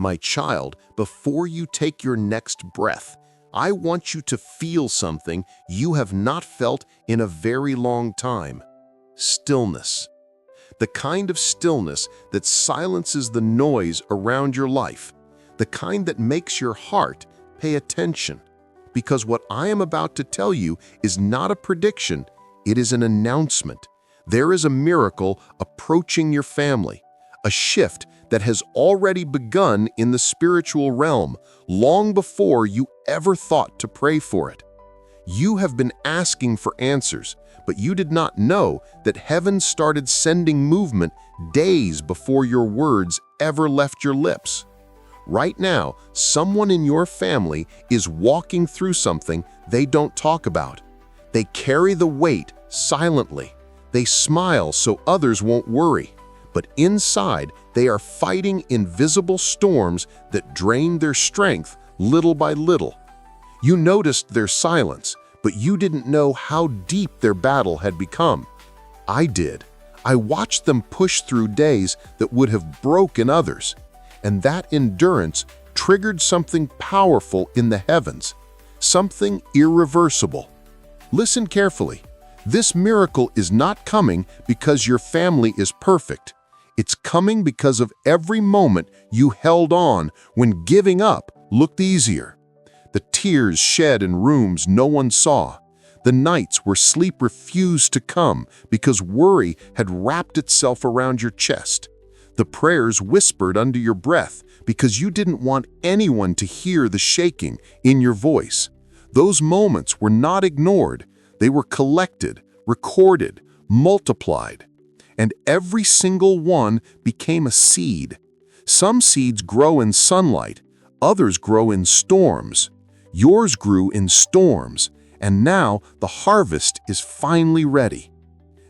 My child, before you take your next breath, I want you to feel something you have not felt in a very long time. Stillness. The kind of stillness that silences the noise around your life. The kind that makes your heart pay attention. Because what I am about to tell you is not a prediction, it is an announcement. There is a miracle approaching your family, a shift that has already begun in the spiritual realm long before you ever thought to pray for it. You have been asking for answers, but you did not know that heaven started sending movement days before your words ever left your lips. Right now, someone in your family is walking through something they don't talk about. They carry the weight silently. They smile so others won't worry. But inside, they are fighting invisible storms that drain their strength little by little. You noticed their silence, but you didn't know how deep their battle had become. I did. I watched them push through days that would have broken others. And that endurance triggered something powerful in the heavens, something irreversible. Listen carefully. This miracle is not coming because your family is perfect. It's coming because of every moment you held on when giving up looked easier. The tears shed in rooms no one saw. The nights where sleep refused to come because worry had wrapped itself around your chest. The prayers whispered under your breath because you didn't want anyone to hear the shaking in your voice. Those moments were not ignored. They were collected, recorded, multiplied. And every single one became a seed. Some seeds grow in sunlight, others grow in storms. Yours grew in storms, and now the harvest is finally ready.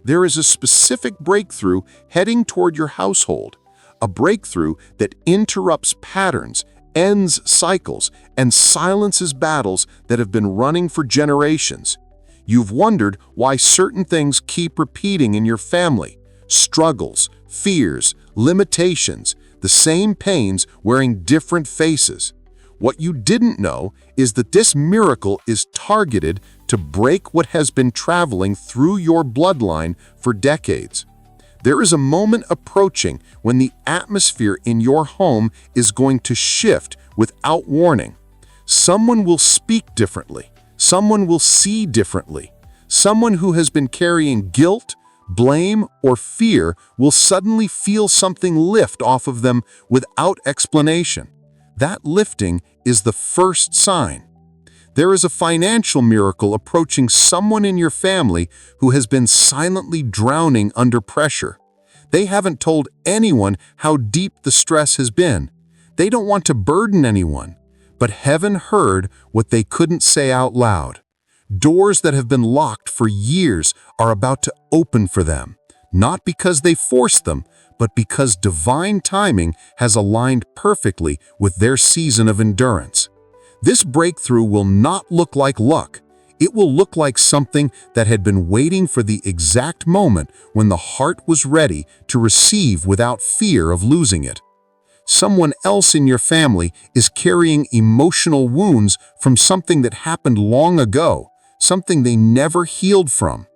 There is a specific breakthrough heading toward your household, a breakthrough that interrupts patterns, ends cycles, and silences battles that have been running for generations. You've wondered why certain things keep repeating in your family. Struggles, fears, limitations, the same pains wearing different faces. What you didn't know is that this miracle is targeted to break what has been traveling through your bloodline for decades. There is a moment approaching when the atmosphere in your home is going to shift without warning. Someone will speak differently. Someone will see differently. Someone who has been carrying guilt, blame, or fear will suddenly feel something lift off of them without explanation. That lifting is the first sign. There is a financial miracle approaching someone in your family who has been silently drowning under pressure. They haven't told anyone how deep the stress has been. They don't want to burden anyone, but heaven heard what they couldn't say out loud. Doors that have been locked for years are about to open for them, not because they forced them, but because divine timing has aligned perfectly with their season of endurance. This breakthrough will not look like luck. It will look like something that had been waiting for the exact moment when the heart was ready to receive without fear of losing it. Someone else in your family is carrying emotional wounds from something that happened long ago, something they never healed from.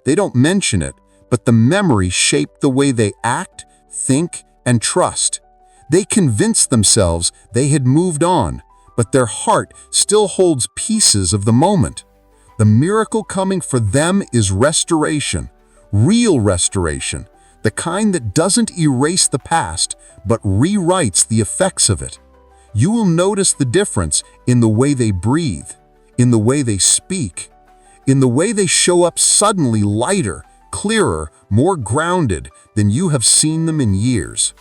They don't mention it, but the memory shaped the way they act, think, and trust. They convinced themselves they had moved on, but their heart still holds pieces of the moment. The miracle coming for them is restoration, real restoration, the kind that doesn't erase the past, but rewrites the effects of it. You will notice the difference in the way they breathe, in the way they speak, in the way they show up suddenly lighter, clearer, more grounded than you have seen them in years.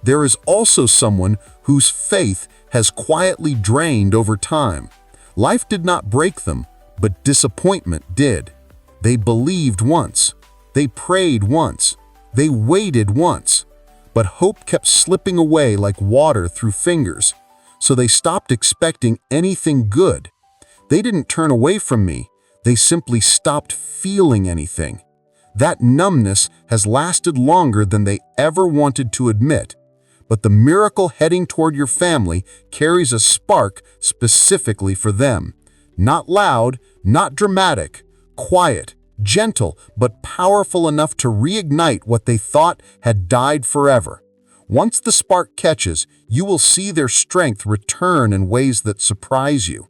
There is also someone whose faith has quietly drained over time. Life did not break them, but disappointment did. They believed once. They prayed once. They waited once. But hope kept slipping away like water through fingers, so they stopped expecting anything good. They didn't turn away from me. They simply stopped feeling anything. That numbness has lasted longer than they ever wanted to admit. but the miracle heading toward your family carries a spark specifically for them. Not loud, not dramatic, quiet, gentle, but powerful enough to reignite what they thought had died forever. Once the spark catches, you will see their strength return in ways that surprise you.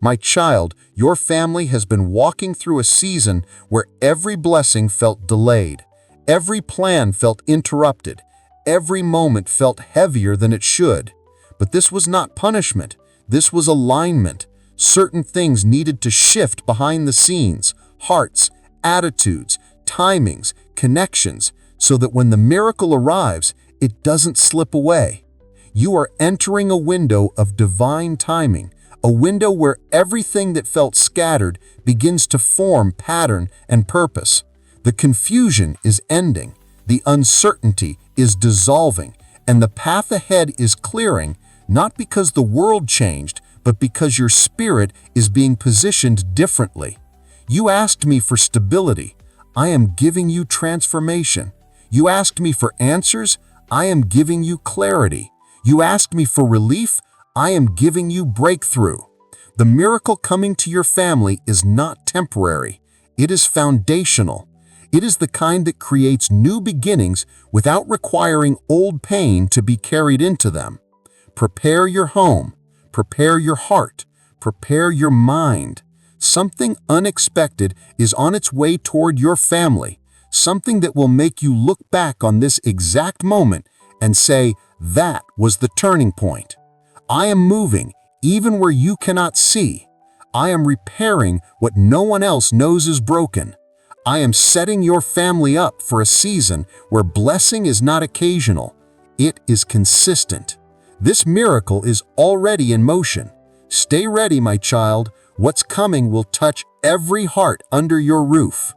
My child, your family has been walking through a season where every blessing felt delayed, every plan felt interrupted, every moment felt heavier than it should. But this was not punishment, this was alignment. Certain things needed to shift behind the scenes, hearts, attitudes, timings, connections, so that when the miracle arrives, it doesn't slip away. You are entering a window of divine timing, a window where everything that felt scattered begins to form pattern and purpose. The confusion is ending, the uncertainty is dissolving, and the path ahead is clearing, not because the world changed, but because your spirit is being positioned differently. You asked me for stability. I am giving you transformation. You asked me for answers. I am giving you clarity. You asked me for relief. I am giving you breakthrough. The miracle coming to your family is not temporary. It is foundational. It is the kind that creates new beginnings without requiring old pain to be carried into them. Prepare your home. Prepare your heart. Prepare your mind. Something unexpected is on its way toward your family. Something that will make you look back on this exact moment and say, that was the turning point. I am moving, even where you cannot see. I am repairing what no one else knows is broken. I am setting your family up for a season where blessing is not occasional. It is consistent. This miracle is already in motion. Stay ready, my child. What's coming will touch every heart under your roof.